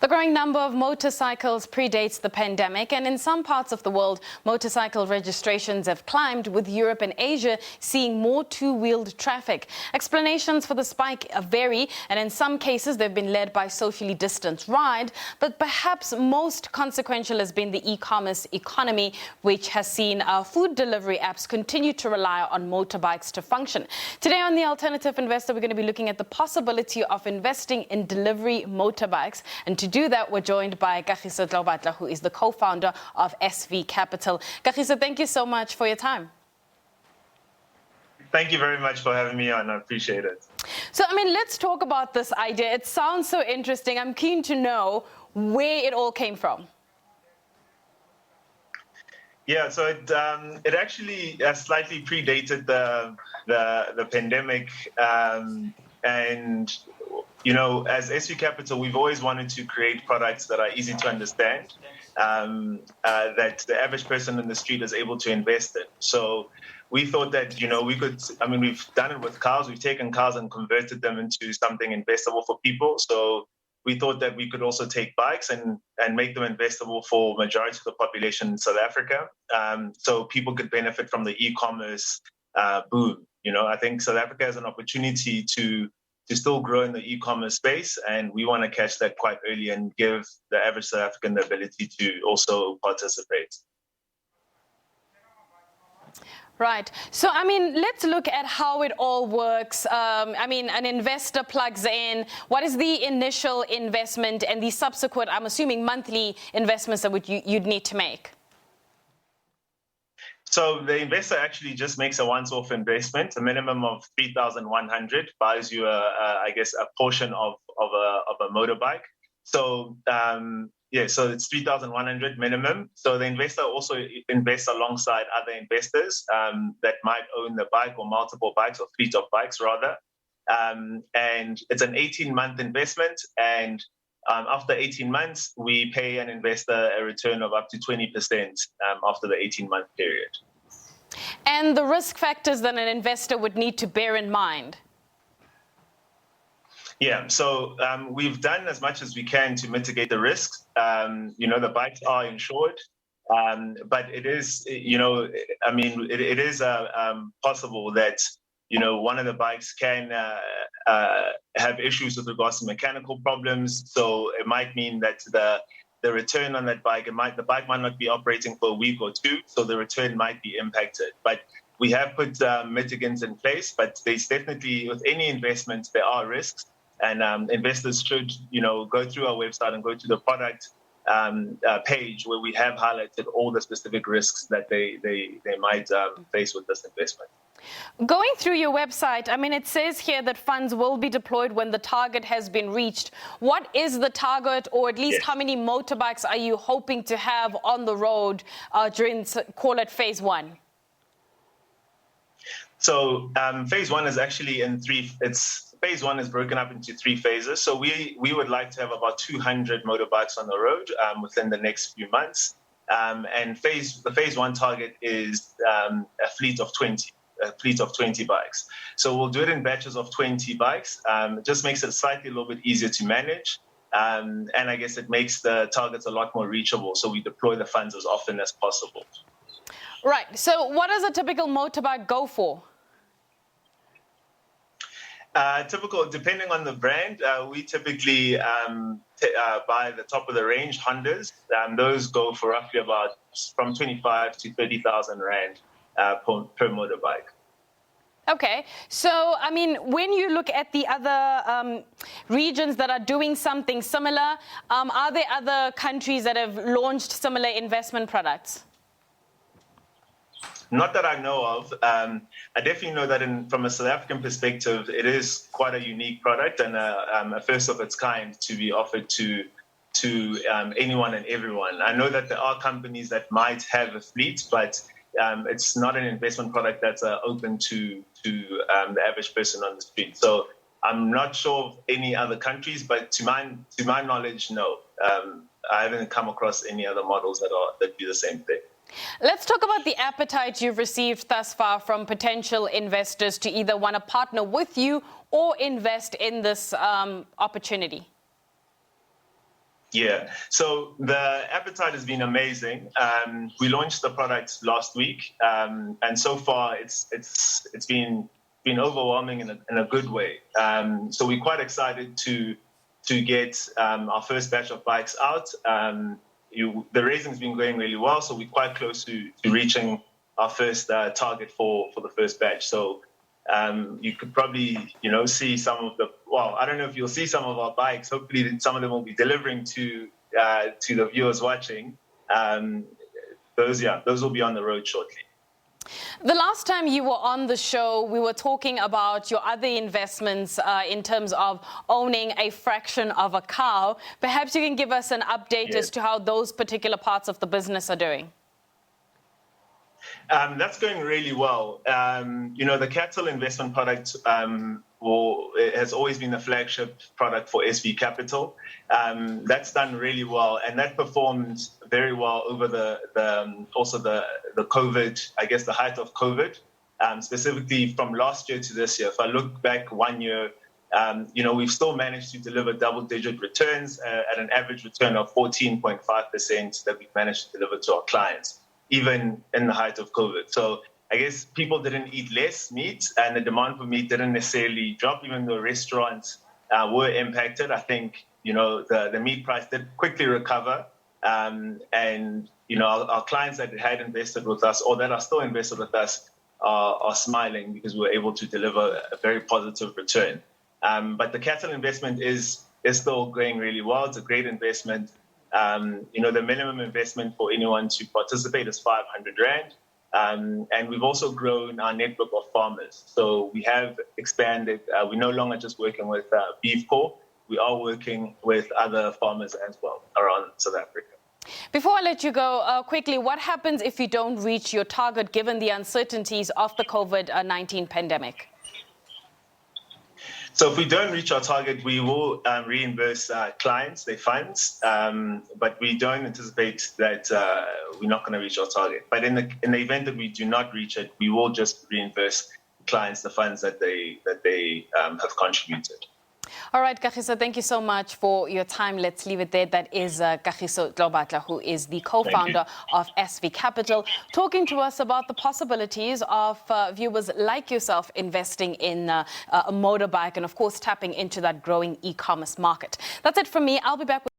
The growing number of motorcycles predates the pandemic, and in some parts of the world, motorcycle registrations have climbed, with Europe and Asia seeing more two-wheeled traffic. Explanations for the spike vary, and in some cases they've been led by socially distanced ride, but perhaps most consequential has been the e-commerce economy, which has seen food delivery apps continue to rely on motorbikes to function. Today on The Alternative Investor, we're going to be looking at the possibility of investing in delivery motorbikes, and to do that, we're joined by Kagiso Tloubatla, who is the co-founder of SV Capital. Kagiso, thank you so much for your time. Thank you very much for having me on. I appreciate it. So, let's talk about this idea. It sounds so interesting. I'm keen to know where it all came from. Yeah, so it actually slightly predated the pandemic, and you know, as SV Capital, we've always wanted to create products that are easy to understand, that the average person in the street is able to invest in. So we thought that, you know, we could, we've done it with cars. We've taken cars and converted them into something investable for people. So we thought that we could also take bikes and make them investable for majority of the population in South Africa. So people could benefit from the e-commerce boom. You know, I think South Africa has an opportunity to still grow in the e-commerce space, and we want to catch that quite early and give the average South African the ability to also participate. Right. So, let's look at how it all works. An investor plugs in. What is the initial investment and the subsequent, I'm assuming, monthly investments that you'd need to make? So the investor actually just makes a once-off investment. A minimum of 3,100 buys you, a portion of a motorbike. So so it's 3,100 minimum. So the investor also invests alongside other investors that might own the bike or multiple bikes, or fleet of bikes rather. And it's an 18-month investment, and after 18 months, we pay an investor a return of up to 20% after the 18-month period. And the risk factors that an investor would need to bear in mind? Yeah, so we've done as much as we can to mitigate the risks. The bikes are insured, but it is, it is possible that, one of the bikes can have issues with regards to mechanical problems. So it might mean that the return on that bike, the bike might not be operating for a week or two, so the return might be impacted. But we have put mitigants in place, but there's definitely, with any investment, there are risks. And investors should, go through our website and go to the product page, where we have highlighted all the specific risks that they might face with this investment. Going through your website, it says here that funds will be deployed when the target has been reached. What is the target, or at least how many motorbikes are you hoping to have on the road during, call it, phase one? So phase one is actually in phase one is broken up into 3 phases. So we would like to have about 200 motorbikes on the road within the next few months. And the phase one target is a fleet of 20 bikes. So we'll do it in batches of 20 bikes. It just makes it slightly a little bit easier to manage. And I guess it makes the targets a lot more reachable. So we deploy the funds as often as possible. Right. So what does a typical motorbike go for? Depending on the brand, we typically buy the top of the range Hondas. Those go for roughly about from 25 to 30,000 rand per motorbike. Okay, so when you look at the other regions that are doing something similar, are there other countries that have launched similar investment products? Not that I know of. I definitely know that from a South African perspective, it is quite a unique product and a first of its kind to be offered to anyone and everyone. I know that there are companies that might have a fleet, but it's not an investment product that's open to the average person on the street. So I'm not sure of any other countries, but to my knowledge, no. I haven't come across any other models that do the same thing. Let's talk about the appetite you've received thus far from potential investors to either want to partner with you or invest in this opportunity. Yeah, so the appetite has been amazing. We launched the product last week, and so far it's been overwhelming in a good way. So we're quite excited to get our first batch of bikes out. The raising's been going really well, so we're quite close to reaching our first target for the first batch. So you could probably, see some of I don't know if you'll see some of our bikes. Hopefully some of them will be delivering to the viewers watching. Those will be on the road shortly. The last time you were on the show, we were talking about your other investments in terms of owning a fraction of a cow. Perhaps you can give us an update as to how those particular parts of the business are doing. That's going really well. The cattle investment product it has always been the flagship product for SV Capital. That's done really well, and that performed very well over the COVID, I guess the height of COVID, specifically from last year to this year. If I look back 1 year, we've still managed to deliver double-digit returns at an average return of 14.5% that we've managed to deliver to our clients, even in the height of COVID. So I guess people didn't eat less meat, and the demand for meat didn't necessarily drop, even though restaurants were impacted. I think, the meat price did quickly recover. And, our clients that had invested with us or that are still invested with us are smiling because we were able to deliver a very positive return. But the cattle investment is still going really well. It's a great investment. The minimum investment for anyone to participate is 500 Rand. And we've also grown our network of farmers. So we have expanded. We're no longer just working with Beef Corp. We are working with other farmers as well around South Africa. Before I let you go, quickly, what happens if you don't reach your target given the uncertainties of the COVID-19 pandemic? So if we don't reach our target, we will reimburse clients their funds, but we don't anticipate that we're not going to reach our target. But in the event that we do not reach it, we will just reimburse clients the funds that they have contributed. All right, Kagiso, thank you so much for your time. Let's leave it there. That is Kagiso Tloubatla, who is the co-founder of SV Capital, talking to us about the possibilities of viewers like yourself investing in a motorbike and, of course, tapping into that growing e-commerce market. That's it from me. I'll be back with